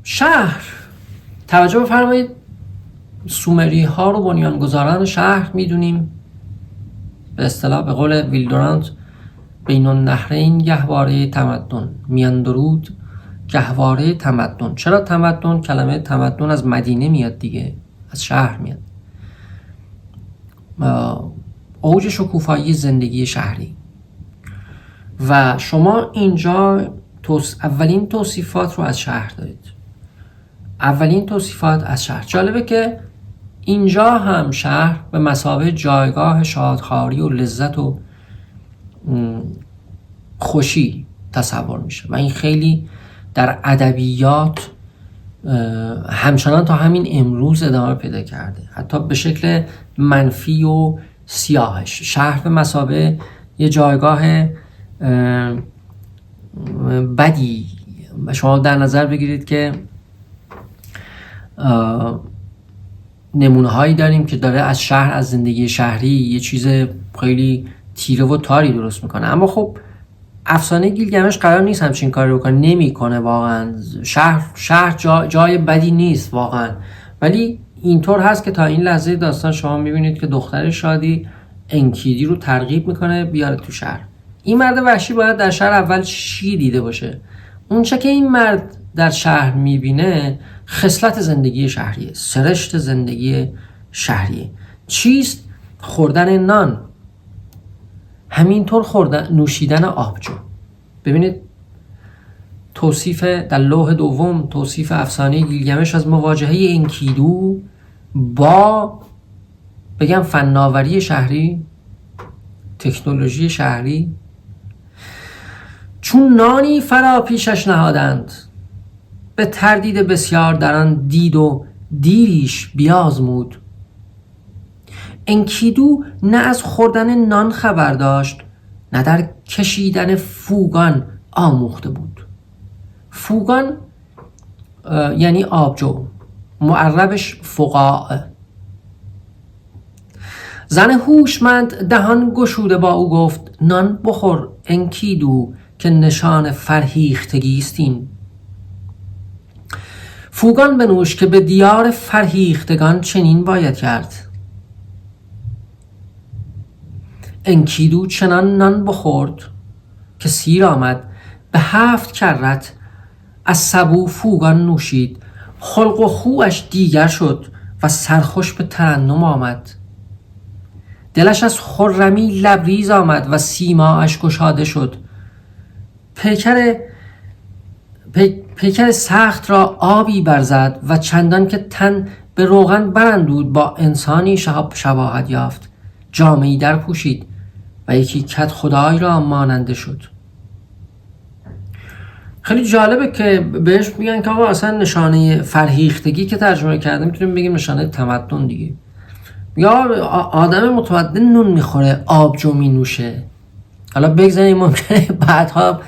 شهر، توجه بفرمایید، سومری ها رو بنیانگذاران شهر میدونیم. به اصطلاح به قول ویلدورانت بین النهرین گهواره تمدن، میان درود گهواره تمدن. چرا تمدن؟ کلمه تمدن از مدینه میاد دیگه، از شهر میاد. اوج شکوفایی زندگی شهری. و شما اینجا اولین توصیفات رو از شهر دارید. اولین توصیفات از شهر. جالبه که اینجا هم شهر به مثابه جایگاه شادخواری و لذت و خوشی تصور میشه و این خیلی در ادبیات همچنان تا همین امروز ادامه پیدا کرده، حتی به شکل منفی و سیاهش. شهر به مثابه یه جایگاه بدی. شما در نظر بگیرید که نمونه هایی داریم که داره از شهر، از زندگی شهری یه چیز خیلی تیره و تاری درست میکنه. اما خب افسانه گیلگمش قرار نیست همچین کاری رو کنه، نمیکنه واقعا. شهر جای بدی نیست واقعا، ولی اینطور هست که تا این لحظه داستان شما میبینید که دختر شادی انکیدی رو ترغیب میکنه بیاره تو شهر. این مرد وحشی باید در شهر اول چی دیده باشه؟ اونچه که این مرد در شهر میبینه خصلت زندگی شهریه، سرشت زندگی شهریه. چیست؟ خوردن نان، همینطور نوشیدن آبجو. ببینید توصیف در لوح دوم، توصیف افسانه گیلگمش از مواجهه انکیدو با بگم فناوری شهری، تکنولوژی شهری. چون نانی فرا پیشش نهادند، به تردید بسیار در آن دید و دیریش بیازمود. انکیدو نه از خوردن نان خبر داشت، نه در کشیدن فوگان آموخته بود. فوگان یعنی آبجو، معربش فقاع. زن هوشمند دهان گشوده با او گفت نان بخور انکیدو که نشان فرهیختگی است این. فوگان بنوش که به دیار فرهیختگان چنین باید کرد. انکیدو چنان نان بخورد که سیر آمد، به 7 کرت از سبو فوگان نوشید. خلق و خوش دیگر شد و سرخوش به ترنم آمد. دلش از خرمی لبریز آمد و سیماش گشاده شد. پیکر سخت را آبی برزد و چندان که تن به روغن براندود با انسانی شباهت یافت. جامه‌ای در پوشید و یکی کد خدای را ماننده شد. خیلی جالبه که بهش میگن که آقا اصلا نشانه فرهیختگی که ترجمه کرده میتونیم بگیم نشانه تمدن دیگه. یا آدم متمدن نون میخوره، آبجو مینوشه. حالا بگذاریم ممکنه بعدها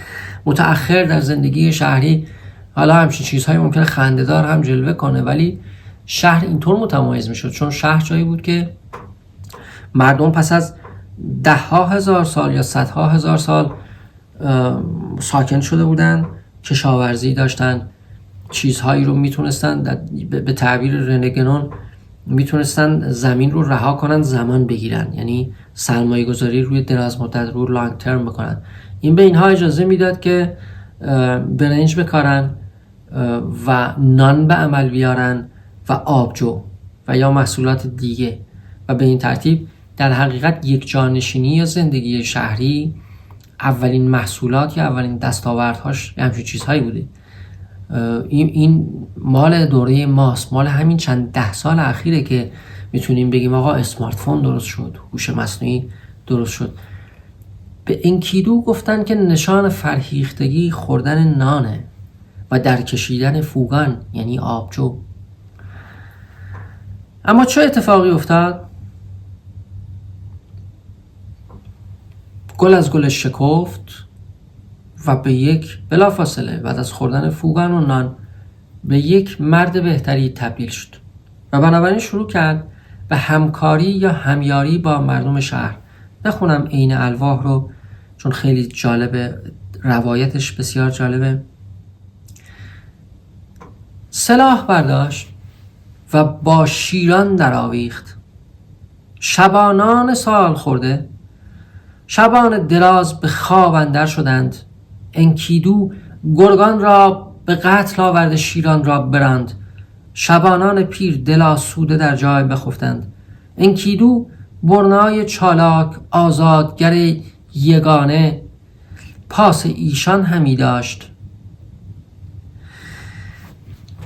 متأخر در زندگی شهری حالا همچین چیزهای ممکنه خنده‌دار هم جلوه کنه، ولی شهر اینطور متمایز میشد چون شهر جایی بود که مردم پس از 10,000 سال یا 100,000 سال ساکن شده بودن، کشاورزی داشتن، چیزهایی رو میتونستن به تعبیر رنگنون میتونستن زمین رو رها کنن، زمان بگیرن، یعنی سرمایه گذاری روی دراز مدت، روی لانگ ترم بکنن. این به اینها اجازه میداد که برنج بکارن و نان به عمل بیارن و آبجو و یا محصولات دیگه و به این ترتیب در حقیقت یک جانشینی یا زندگی شهری اولین محصولات یا اولین دستاوردهاش همچین چیزهایی بوده. این مال دوره ماست، مال همین چند 10 سال اخیره که میتونیم بگیم آقا اسمارت فون درست شد، هوش مصنوعی درست شد. به انکیدو گفتن که نشان فرهیختگی خوردن نانه و در کشیدن فوگان یعنی آبجو. اما چه اتفاقی افتاد؟ گل از گلش شکفت و بلافاصله بعد از خوردن فوگان و نان به یک مرد بهتری تبدیل شد و بنابراین شروع کرد به همکاری یا همیاری با مردم شهر. بخونم عین الواح رو چون خیلی جالبه، روایتش بسیار جالبه. سلاح برداشت و با شیران درآویخت. شبانان سال خورده، شبان دراز به خواب اندر شدند. انکیدو گرگان را به قتل آورده، شیران را براند. شبانان پیر دل آسوده در جای بخفتند. انکیدو برنای چالاک آزادگر یگانه، پاس ایشان همی داشت.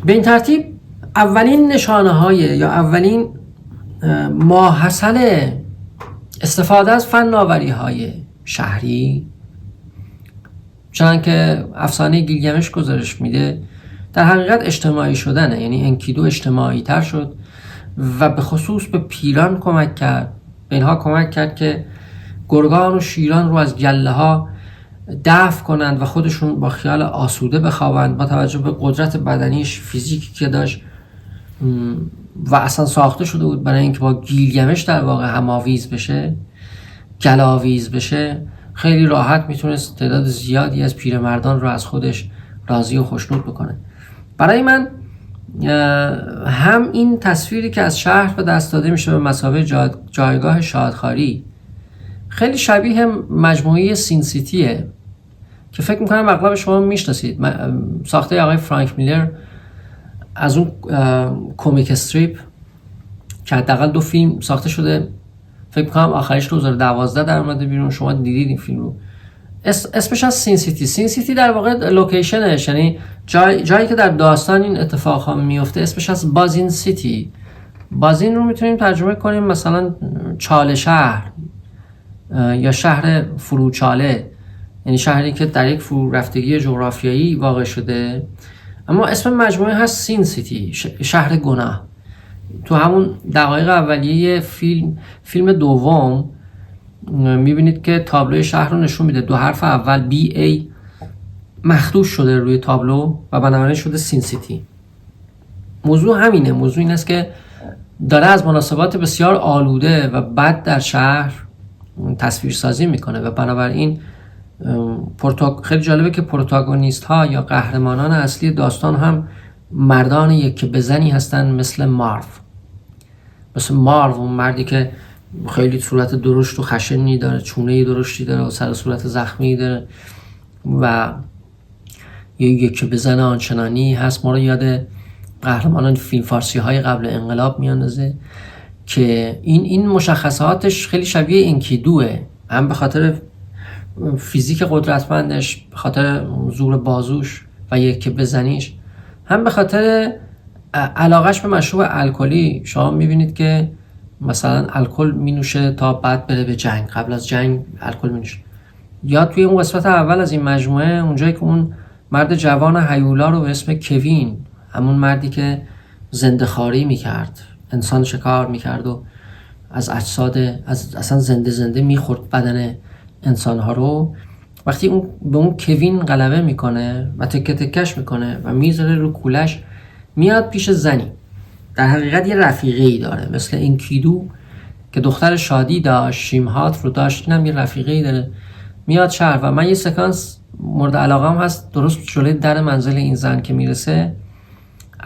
به این ترتیب اولین نشانه های یا اولین ماحصل استفاده از فناوری های شهری، چون که افسانه گیلگمش گزارش میده، در حقیقت اجتماعی شدنه. یعنی انکیدو اجتماعی تر شد و به خصوص به پیران کمک کرد. به اینها کمک کرد که گرگان و شیران رو از گله ها دفع کنند و خودشون با خیال آسوده بخوابند، با توجه به قدرت بدنیش، فیزیکی که داشت و اصلا ساخته شده بود برای اینکه با گیلگمش در واقع هماویز بشه، گلاویز بشه. خیلی راحت میتونست تعداد زیادی از پیرمردان رو از خودش راضی و خوشنود بکنه. برای من هم این تصویری که از شهر به دست داده میشه به مثابه جایگاه شادخواری خیلی شبیه مجموعه سین سیتیه که فکر میکنم اغلب شما میشناسید. ساخته آقای فرانک میلر از اون کومیک استریپ که حداقل 2 فیلم ساخته شده، فکر میکنم آخرش 2012 در اومده بیرون. شما دیدید این فیلم رو؟ اسمش از سین سیتی. سین سیتی در واقع لوکیشنش، یعنی جایی که در داستان این اتفاق ها میفته، اسمش از بازین سیتی. بازین رو میتونیم ترجمه کنیم مثلا چاله شهر یا شهر فروچاله، یعنی شهری که در یک فرو رفتگی جغرافیایی واقع شده. اما اسم مجموعه هست سین سیتی، شهر گناه. تو همون دقایق اولیه فیلم دوم میبینید که تابلوی شهر رو نشون میده. 2 حرف اول BA مخدوش شده روی تابلو و بنابراین شده سین سیتی. موضوع همینه. موضوع این است که داره از مناسبات بسیار آلوده و بد در شهر تصویر سازی میکنه و بنابراین خیلی جالبه که پروتاگونیست ها یا قهرمانان اصلی داستان هم مردان یک بزنی هستن، مثل مارو، اون مردی که خیلی صورت درشت و خشنی داره، چونه درشتی داره و سر صورت زخمی داره و یک بزن آنچنانی هست. ما رو یاد قهرمانان فیلم فارسی های قبل انقلاب میاندازه که این مشخصاتش خیلی شبیه انکیدوه، هم به خاطر فیزیک قدرتمندش، به خاطر زور بازوش و یک بزنیش، هم به خاطر علاقش به مشروب الکلی. شما میبینید که مثلا الکل مینوشه تا بعد بره به جنگ، قبل از جنگ الکل مینوشه. یا توی اون قسمت اول از این مجموعه، اونجایی که اون مرد جوان هیولا رو به اسم کوین، همون مردی که زنده خاری میکرد، انسان شکار میکرد و از اجساد اصلا زنده میخورد بدن انسانها رو، وقتی اون به اون کوین غلبه میکنه و تکه تکش میکنه و میذاره رو کولش، میاد پیش زنی. در حقیقت یه رفیقه ای داره، مثل انکیدو که دختر شادی داشت، شیمهات رو داشت، اینم یه رفیقه ای داره. میاد شهر و من یه سکانس مورد علاقم هست درست جلوی در منزل این زن که میرسه.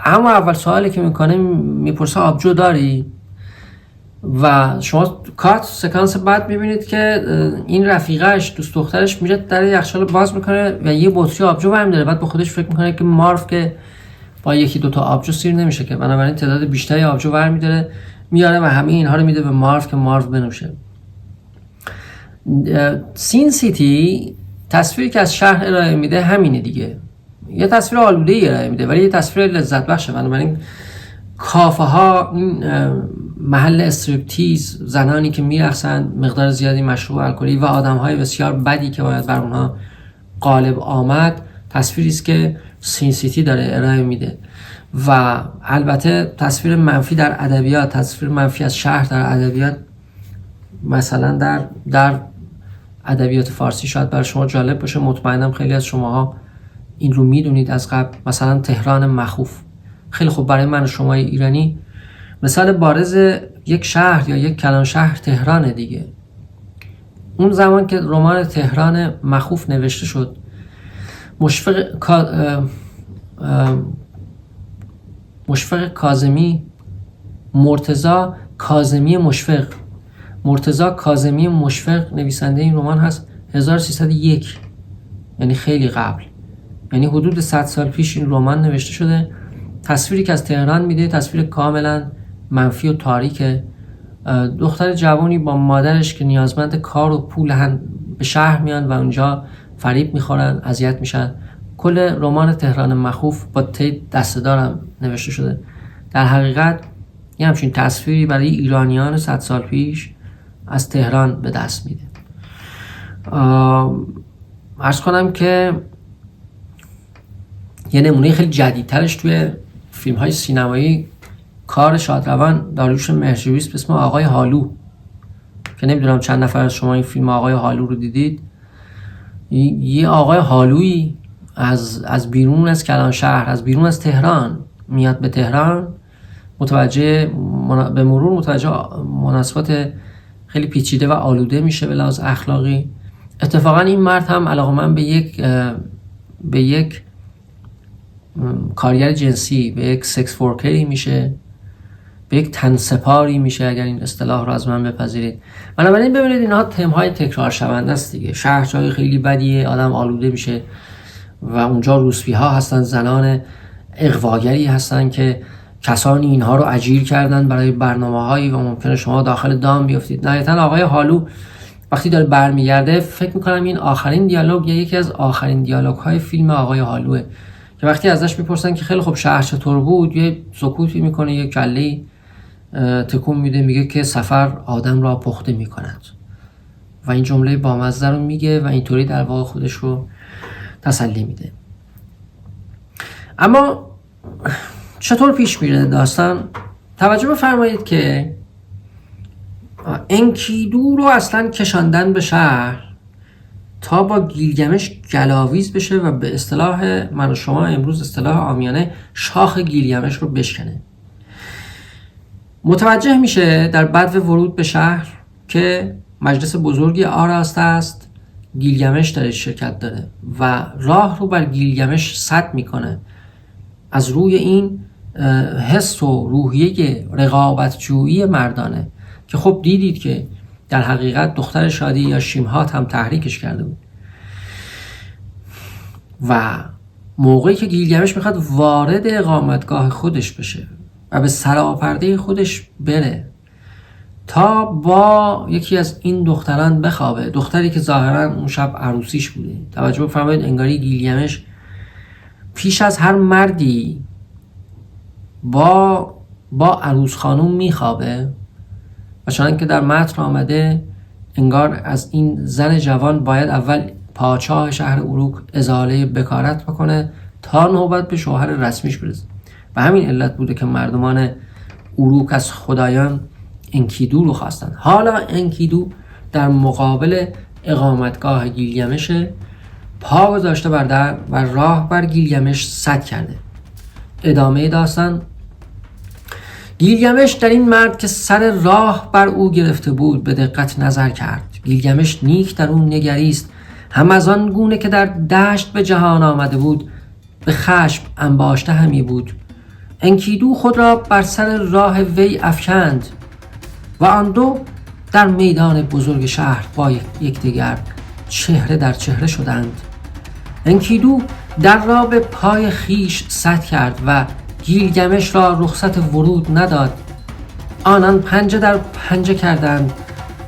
اما اول سوالی که میکنه میپرسه آبجو داری؟ و شما کات سکانس بعد میبینید که این رفیقش، دوست دخترش، میره در یخچال باز میکنه و یه بطری آبجو برمی داره. بعد به خودش فکر میکنه که مارو که با 1-2 تا آبجو سیر نمیشه که، بنابراین تعداد بیشتری آبجو برمی داره میاره و همه اینها رو میده به مارو که مارو بنوشه. سین سیتی تصویری که از شهر ارائه میده همینه دیگه. یه تصویر آلوده ارائه میده ولی یه تصویر لذت بخشه. بنابراین کافه ها، این محل استریپتیز، زنانی که میرقصن، مقدار زیادی مشروب الکلی و آدم های بسیار بدی که باید بر اونها غالب آمد، تصویری است که سین سیتی داره ارائه میده. و البته تصویر منفی در ادبیات، تصویر منفی از شهر در ادبیات، مثلا در ادبیات فارسی شاید برای شما جالب باشه، مطمئنم خیلی از شماها این رو میدونید از قبل. مثلا تهران مخوف خیلی خوب برای من و شما ایرانی مثال بارز یک شهر یا یک کلان شهر تهران دیگه. اون زمان که رمان تهران مخوف نوشته شد، مشفق مشفق کاظمی، مرتضی کاظمی مشفق نویسنده این رمان هست. 1301، یعنی خیلی قبل، یعنی حدود 100 سال پیش این رمان نوشته شده. تصویری که از تهران میده تصویر کاملا منفی و تاریکه. دختر جوانی با مادرش که نیازمند کار و پول به شهر میان و اونجا فریب میخورن، اذیت میشن. کل رمان تهران مخوف با تی دسته‌دارم نوشته شده. در حقیقت یه همچین تصویری برای ایرانیان 100 سال پیش از تهران به دست میده. عرض کنم که یه نمونه خیلی جدیدترش توی فیلم های سینمایی کار شادروان داریوش مهرجویی به اسم آقای هالو، که نمیدونم چند نفر از شما این فیلم آقای هالو رو دیدید. یه آقای هالویی از بیرون از کلانشهر، از بیرون از تهران میاد به تهران، به مرور متوجه مناسبات خیلی پیچیده و آلوده میشه به لحاظ اخلاقی. اتفاقا این مرد هم علاقه‌مند به یک کارگر جنسی، به یک سکس ورکری میشه، به یک تنسپاری میشه، اگر این اصطلاح رو از من بپذیرید. بنابراین ببینید اینها تم‌های تکرار شونده است دیگه. شهر جای خیلی بدیه، آدم آلوده میشه و اونجا روسپی‌ها هستن، زنان اغواگری هستن که کسانی اینها رو اجیر کردن برای برنامه‌هایی و ممکنه شما داخل دام بیافتید. نهایتاً آقای هالو وقتی داره برمیگرده، فکر میکنم این آخرین دیالوگ یا یکی از آخرین دیالوگ‌های فیلم آقای هالوه که وقتی ازش میپرسن که خیلی خوب شهر چطور بود، یه سکوتی میکنه، یه کله‌ای تکون میده، میگه که سفر آدم را پخته میکند و این جمله بامزه رو میگه و اینطوری در واقع خودش رو تسلی میده. اما چطور پیش میره داستان؟ توجه بفرمایید که انکیدو رو اصلا کشاندن به شهر تا با گیلگمش گلاویز بشه و به اصطلاح من و شما امروز اصطلاح عامیانه شاخ گیلگمش رو بشکنه. متوجه میشه در بدو ورود به شهر که مجلس بزرگی آراسته است، گیلگمش در شرکت داره و راه رو بر گیلگمش سد میکنه. از روی این حس و روحیه رقابتجویی مردانه که خب دیدید که در حقیقت دختر شادی یا شیمهات هم تحریکش کرده بود و موقعی که گیلگمش میخواد وارد اقامتگاه خودش بشه و به سراپرده خودش بره تا با یکی از این دختران بخوابه، دختری که ظاهرا اون شب عروسیش بوده. توجه بفرمایید، انگاری گیلگمش پیش از هر مردی با عروس خانوم میخوابه و چنانکه در متن آمده انگار از این زن جوان باید اول پادشاه شهر اروک ازاله بکارت بکنه تا نوبت به شوهر رسمیش برسه. و همین علت بوده که مردمان اروک از خدایان انکیدو رو خواستن. حالا انکیدو در مقابل اقامتگاه گیلگمش پا گذاشته بر در و راه بر گیلگمش سد کرده. ادامه داستان: گیلگمش در این مرد که سر راه بر او گرفته بود به دقت نظر کرد. گیلگمش نیک در اون نگریست، هم از آن گونه که در دشت به جهان آمده بود به خشم انباشته همی بود. انکیدو خود را بر سر راه وی افکند و آن دو در میدان بزرگ شهر با یکدیگر چهره در چهره شدند. انکیدو در را به پای خیش سد کرد و گیلگمش را رخصت ورود نداد. آنان پنجه در پنجه کردند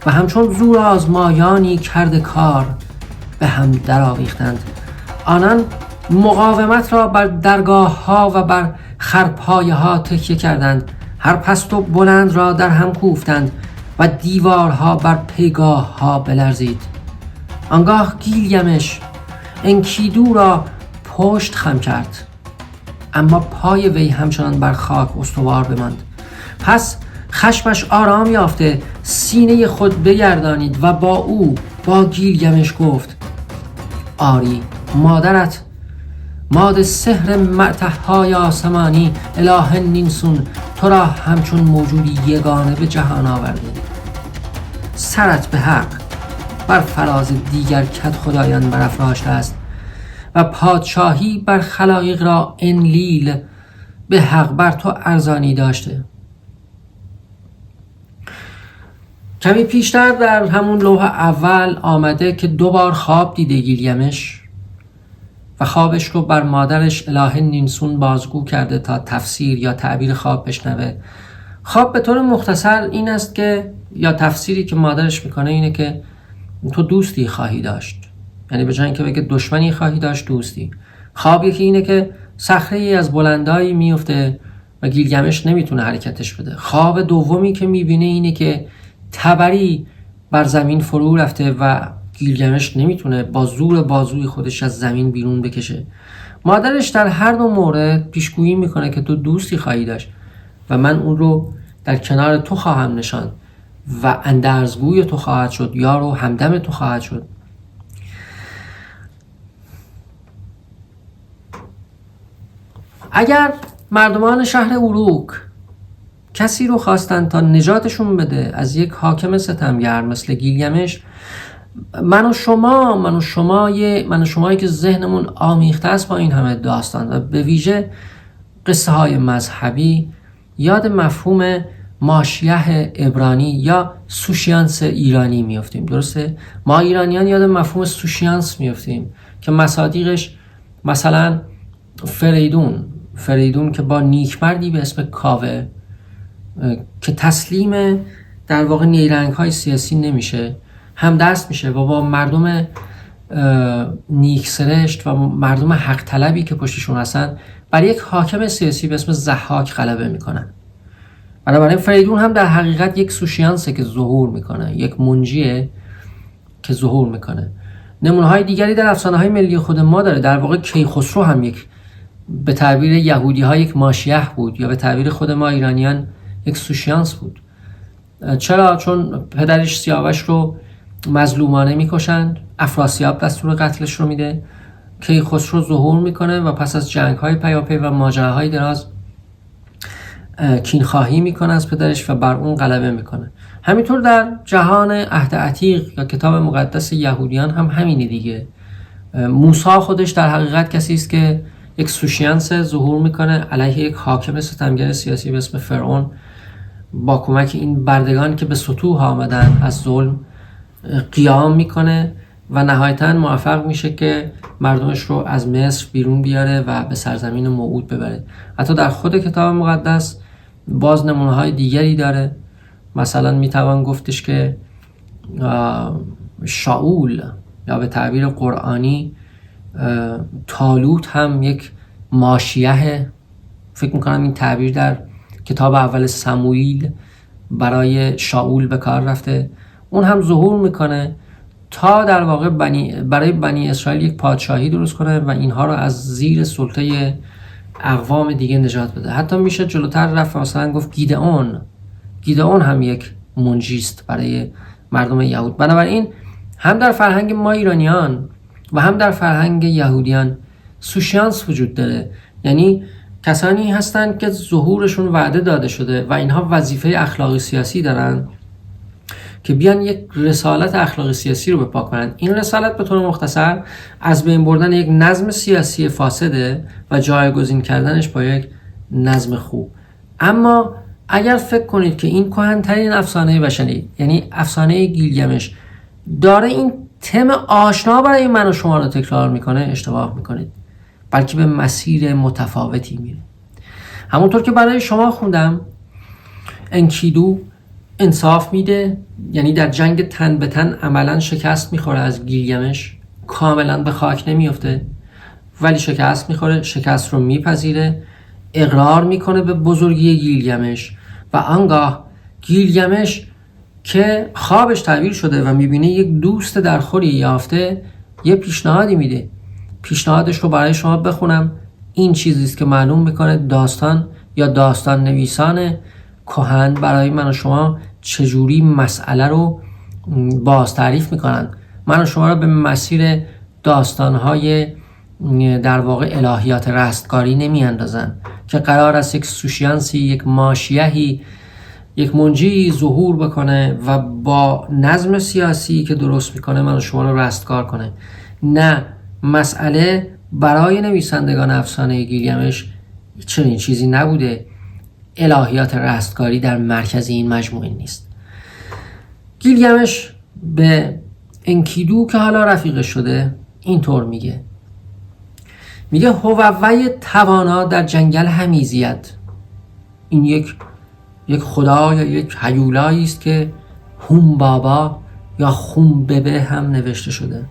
و همچون زور آزمایانی کرده کار به هم در آویختند. آنان مقاومت را بر درگاه ها و بر خرپایه ها تکیه کردند. هر پست و بلند را در هم کوفتند و دیوارها بر پیگاه ها بلرزید. آنگاه گیلگمش انکیدو را پشت خم کرد، اما پای وی همچنان بر خاک استوار بماند. پس خشمش آرام یافته سینه خود بگردانید و با گیلگمش گفت: آری مادرت، ماد سحر معتهای آسمانی اله نینسون تو را همچون موجودی یگانه به جهان آورده. سرت به حق بر فراز دیگر کد خدایان برافراشته است و پادشاهی بر خلایق را انلیل به حق بر تو ارزانی داشته. کمی پیشتر در همون لوح اول آمده که 2 بار خواب دیده گیلگمش و خوابش رو بر مادرش اله نینسون بازگو کرده تا تفسیر یا تعبیر خواب بشنوه. خواب به طور مختصر این است که، یا تفسیری که مادرش میکنه اینه که تو دوستی خواهی داشت، یعنی به جای اینکه بگه دشمنی خواهی داشت، دوستی. خواب یکی اینه که صخره‌ای از بلندایی میفته و گیلگمش نمیتونه حرکتش بده. خواب دومی که میبینه اینه که تبری بر زمین فرو رفته و گیلگمش نمیتونه با زور بازوی خودش از زمین بیرون بکشه. مادرش در هر 2 مورد پیشگویی میکنه که تو دوستی خواهی داشت و من اون رو در کنار تو خواهم نشاند و اندرزگوی تو خواهد شد، یار و همدم تو خواهد شد. اگر مردمان شهر اوروک کسی رو خواستن تا نجاتشون بده از یک حاکم ستمگر مثل گیلگمش، من و شمایی که ذهنمون آمیخته است با این همه داستان و به ویژه قصه های مذهبی، یاد مفهوم ماشیه عبرانی یا سوشیانس ایرانی میافتیم. درسته؟ ما ایرانیان یاد مفهوم سوشیانس میافتیم که مصادیقش مثلا فریدون که با نیکمردی به اسم کاوه که تسلیم در واقع نیرنگ های سیاسی نمیشه، هم دست میشه و با مردم نیکسرشت و مردم حق طلبی که پشتشون هستن بر یک حاکم سیاسی به اسم ضحاک غلبه میکنن. بنابراین فریدون هم در حقیقت یک سوشیانسه که ظهور میکنه، یک منجیه که ظهور میکنه. نمونه های دیگری در افسانه های ملی خود ما داره. در واقع کیخسرو هم یک، به تعبیر یهودی ها، یک ماشیه بود، یا به تعبیر خود ما ایرانیان یک سوشیانس بود. چرا؟ چون پدرش سیاوش رو مظلومانه میکشند، افراسیاب دستور قتلش رو میده، کیخسرو ظهور میکنه و پس از جنگ های پیاپی و ماجراهای دراز کینخواهی میکنه از پدرش و بر اون غلبه میکنه. همینطور در جهان عهد عتیق یا کتاب مقدس یهودیان هم همینه دیگه. موسی خودش در حقیقت کسی است که یک سوشیانس ظهور میکنه علیه یک حاکم ستمگر سیاسی به اسم فرعون، با کمک این بردگان که به سطوح آمدن از ظلم قیام میکنه و نهایتاً موفق میشه که مردمش رو از مصر بیرون بیاره و به سرزمین موعود ببره. حتی در خود کتاب مقدس باز نمونه های دیگری داره. مثلا میتوان گفتش که شاول یا به تعبیر قرآنی طالوت هم یک ماشیه، فکر میکنم این تعبیر در کتاب اول سموئیل برای شاول به کار رفته. اون هم ظهور میکنه تا در واقع برای بنی اسرائیل یک پادشاهی درست کنه و اینها رو از زیر سلطه اقوام دیگه نجات بده. حتی میشه جلوتر رفت مثلا گفت گیدئون هم یک منجیست برای مردم یهود. بنابراین هم در فرهنگ ما ایرانیان و هم در فرهنگ یهودیان سوشیانس وجود داره، یعنی کسانی هستند که ظهورشون وعده داده شده و اینها وظیفه اخلاقی سیاسی دارن که بیان یک رسالت اخلاقی سیاسی رو به پا کنن. این رسالت به طور مختصر از بین بردن یک نظم سیاسی فاسده و جایگزین کردنش با یک نظم خوب. اما اگر فکر کنید که این کهن‌ترین افسانه بشری، یعنی افسانه گیلگمش، داره این تم آشنا برای من و شما رو تکرار میکنه، اشتباه میکنید، بلکه به مسیر متفاوتی میره. همونطور که برای شما خوندم، انکیدو انصاف میده، یعنی در جنگ تن به تن عملا شکست میخوره از گیلگمش، کاملا به خاک نمیفته ولی شکست میخوره، شکست رو میپذیره، اقرار میکنه به بزرگی گیلگمش و آنگاه گیلگمش که خوابش تعبیر شده و میبینه یک دوست درخوری یافته، یه پیشنهادی میده. پیشنهادش رو برای شما بخونم. این چیزی است که معلوم میکنه داستان یا داستان نویسان کهن برای من و شما چجوری مسئله رو باز تعریف میکنن. من و شما رو به مسیر داستانهای در واقع الهیات رستگاری نمی اندازن که قرار است یک سوشیانسی، یک ماشیهی، یک منجی ظهور بکنه و با نظم سیاسی که درست میکنه من و شما رو رستگار کنه. نه، مسئله برای نویسندگان افسانه گیلگمش چنین چیزی نبوده. الهیات رستگاری در مرکز این مجموعه نیست. گیلگمش به انکیدو که حالا رفیق شده اینطور میگه هووی توانا در جنگل همی زید. این یک خدا یا یک هیولایی است که هوم بابا یا خوم ببه هم نوشته شده.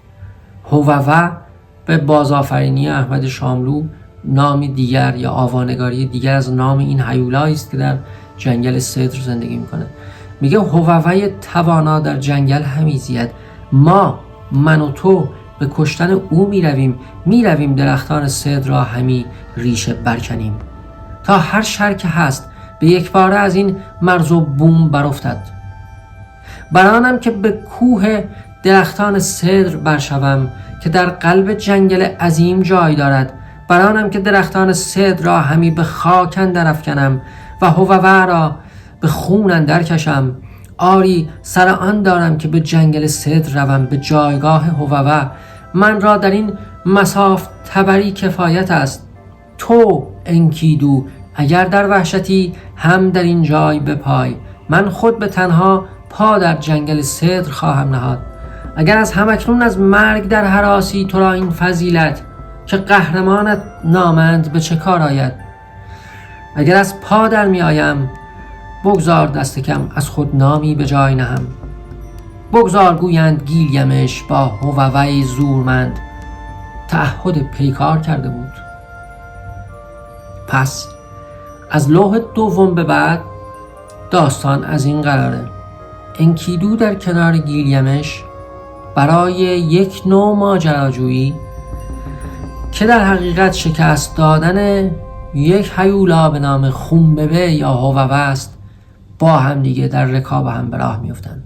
هووه به بازآفرینی احمد شاملو نامی دیگر یا آوانگاری دیگر از نام این هیولایی است که در جنگل سدر زندگی میکنه. میگه هووی توانا در جنگل همی زید. من و تو به کشتن او میرویم درختان سدر را همی ریشه برکنیم تا هر شر که هست به یک باره از این مرز و بوم برافتد. برانم که به کوه درختان سدر برشوم که در قلب جنگل عظیم جای دارد. برانم که درختان سدر را همی به خاک اندر افکنم و هووه را به خون اندر کشم. آری سر آن دارم که به جنگل سدر روم، به جایگاه هووه. من را در این مساف تبری کفایت است. تو انکیدو اگر در وحشتی هم در این جای بپای. من خود به تنها پا در جنگل سدر خواهم نهاد. اگر از همکنون از مرگ در هراسی تو را این فضیلت که قهرمانت نامند به چه کار آید؟ اگر از پا در می آیم بگذار دست کم از خود نامی به جای نهم. بگذار گویند گیلگمش با هووی زورمند تعهد پیکار کرده بود. پس از لوح دوم به بعد داستان از این قراره: انکیدو در کنار گیلگمش برای یک نوع ماجراجویی که در حقیقت شکست دادن یک هیولا به نام خومببه یا هووه است، با هم دیگه در رکاب هم به راه میفتن.